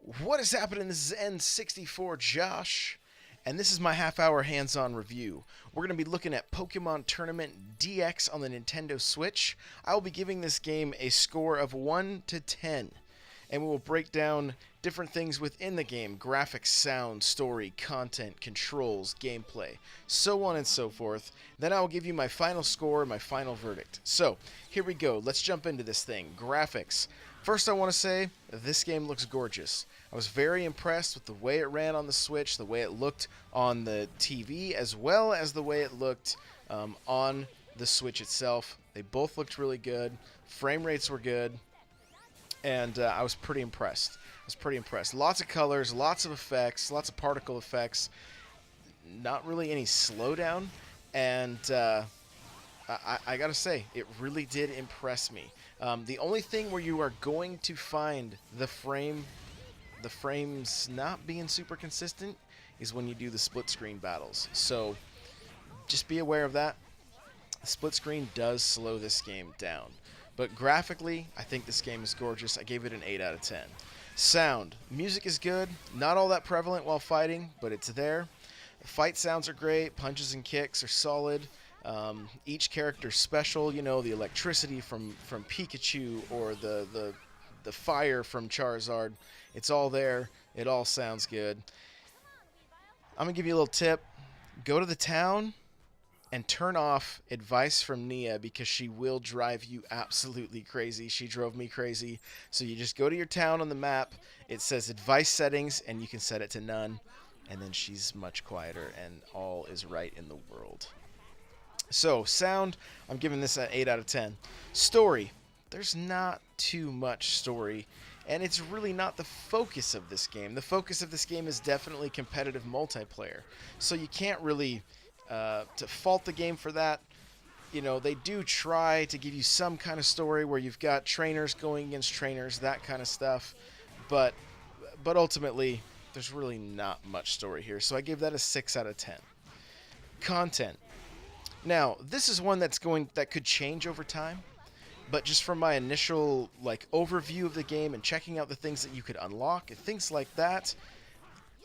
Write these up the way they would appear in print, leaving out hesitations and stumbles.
What is happening? This is N64 Josh, and this is my half-hour hands-on review. We're going to be looking at Pokemon Tournament DX on the Nintendo Switch. I will be giving this game a score of 1 to 10, and we will break down different things within the game: graphics, sound, story, content, controls, gameplay, so on and so forth. Then I will give you my final score and my final verdict. So, here we go. Let's jump into this thing. Graphics. First, I want to say this game looks gorgeous. I was very impressed with the way it ran on the Switch, the way it looked on the TV, as well as the way it looked on the Switch itself. They both looked really good. Frame rates were good, and I was pretty impressed. Lots of colors, lots of effects, lots of particle effects. Not really any slowdown, and I gotta say, it really did impress me. The only thing where you are going to find the frames not being super consistent is when you do the split screen battles. So just be aware of that. The split screen does slow this game down. But graphically, I think this game is gorgeous. I gave it an 8 out of 10. Sound. Music is good. Not all that prevalent while fighting, but it's there. The fight sounds are great. Punches and kicks are solid. Each character's special. You know, the electricity from Pikachu or the fire from Charizard. It's all there. It all sounds good. I'm going to give you a little tip. Go to the town and turn off advice from Nia, because she will drive you absolutely crazy. She drove me crazy. So you just go to your town on the map. It says advice settings, and you can set it to none. And then she's much quieter, and all is right in the world. So, sound, I'm giving this an 8 out of 10. Story, there's not too much story, and it's really not the focus of this game. The focus of this game is definitely competitive multiplayer. So you can't really to fault the game for that. You know, they do try to give you some kind of story where you've got trainers going against trainers, that kind of stuff. But ultimately, there's really not much story here. So I give that a 6 out of 10. Content. Now, this is one that could change over time, but just from my initial overview of the game and checking out the things that you could unlock and things like that,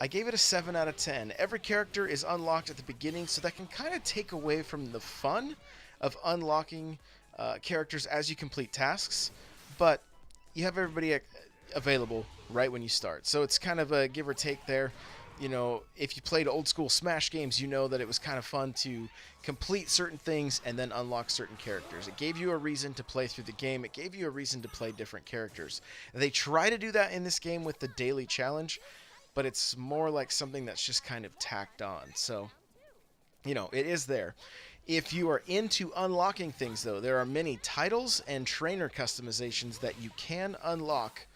I gave it a 7 out of 10. Every character is unlocked at the beginning, so that can kind of take away from the fun of unlocking characters as you complete tasks, but you have everybody available right when you start. So it's kind of a give or take there. You know, if you played old school Smash games, you know that it was kind of fun to complete certain things and then unlock certain characters. It gave you a reason to play through the game. It gave you a reason to play different characters. They try to do that in this game with the daily challenge, but it's more like something that's just kind of tacked on. So, you know, it is there. If you are into unlocking things, though, there are many titles and trainer customizations that you can unlock.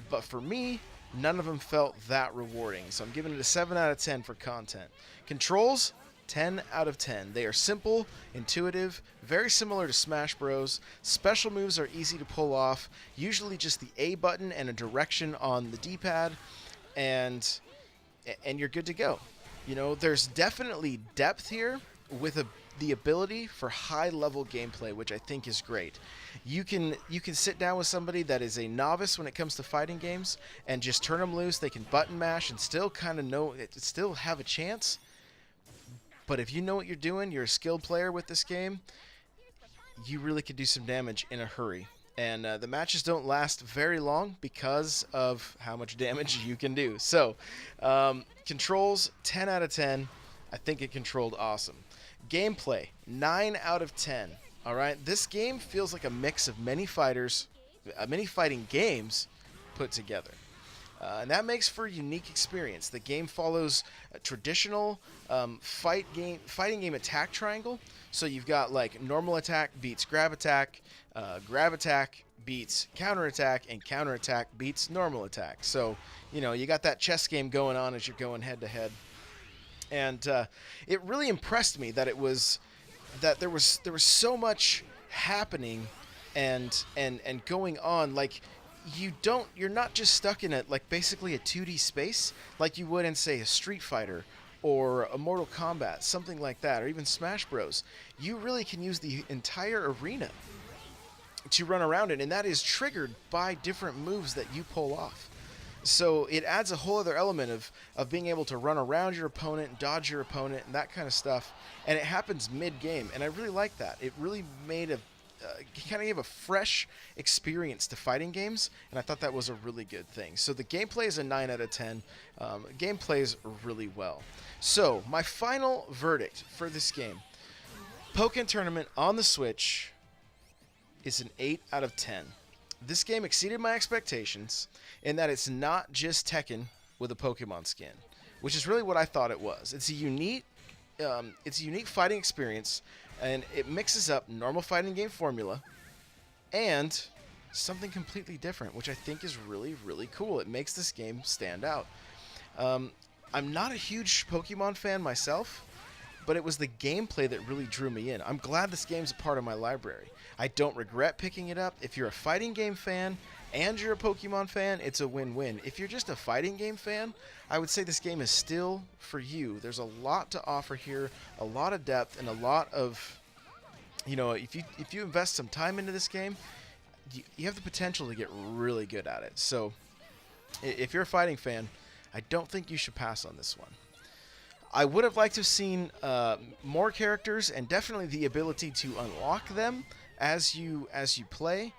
But for me, none of them felt that rewarding. So I'm giving it a 7 out of 10 for content. Controls, 10 out of 10. They are simple, intuitive, very similar to Smash Bros. Special moves are easy to pull off, usually just the A button and a direction on the D-pad, and you're good to go. You know, there's definitely depth here with the ability for high-level gameplay, which I think is great. You can sit down with somebody that is a novice when it comes to fighting games and just turn them loose. They can button mash and still kind of still have a chance. But if you know what you're doing, you're a skilled player with this game, you really could do some damage in a hurry. And the matches don't last very long because of how much damage you can do. So, controls, 10 out of 10. I think it controlled awesome. Gameplay, 9 out of 10. All right, this game feels like a mix of many fighting games put together. And that makes for a unique experience. The game follows a traditional fighting game attack triangle. So you've got normal attack beats grab attack beats counterattack, and counterattack beats normal attack. So, you know, you got that chess game going on as you're going head to head. And it really impressed me that there was so much happening and going on. You're not just stuck in basically a 2D space like you would in, say, a Street Fighter or a Mortal Kombat, something like that, or even Smash Bros. You really can use the entire arena to run around in, and that is triggered by different moves that you pull off. So it adds a whole other element of being able to run around your opponent, dodge your opponent, and that kind of stuff. And it happens mid-game, and I really like that. It really made a kind of gave a fresh experience to fighting games, and I thought that was a really good thing. So the gameplay is a 9 out of 10. Game plays really well. So my final verdict for this game, Pokken Tournament on the Switch, is an 8 out of 10. This game exceeded my expectations in that it's not just Tekken with a Pokemon skin, which is really what I thought it was. It's a unique fighting experience, and it mixes up normal fighting game formula and something completely different, which I think is really, really cool. It makes this game stand out. I'm not a huge Pokemon fan myself, but it was the gameplay that really drew me in. I'm glad this game's a part of my library. I don't regret picking it up. If you're a fighting game fan and you're a Pokemon fan, it's a win-win. If you're just a fighting game fan, I would say this game is still for you. There's a lot to offer here, a lot of depth, and a lot of, if you invest some time into this game, you have the potential to get really good at it. So if you're a fighting fan, I don't think you should pass on this one. I would have liked to have seen more characters and definitely the ability to unlock them as you play,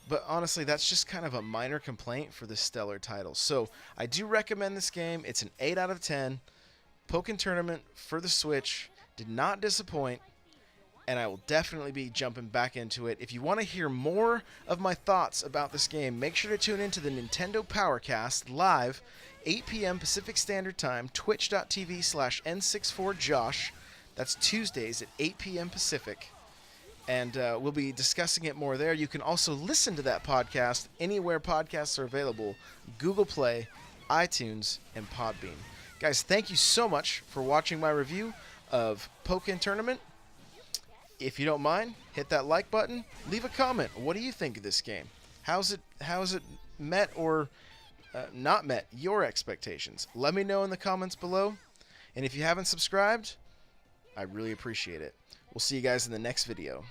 but honestly, that's just kind of a minor complaint for this stellar title. So I do recommend this game. It's an 8 out of 10. Pokken Tournament for the Switch did not disappoint, and I will definitely be jumping back into it. If you want to hear more of my thoughts about this game, make sure to tune into the Nintendo Powercast live 8 p.m. Pacific Standard Time, twitch.tv/N64Josh. That's Tuesdays at 8 p.m. Pacific. And we'll be discussing it more there. You can also listen to that podcast anywhere podcasts are available: Google Play, iTunes, and Podbean. Guys, thank you so much for watching my review of Pokken Tournament. If you don't mind, hit that like button. Leave a comment. What do you think of this game? How's it met or not met your expectations? Let me know in the comments below. And if you haven't subscribed, I really appreciate it. We'll see you guys in the next video.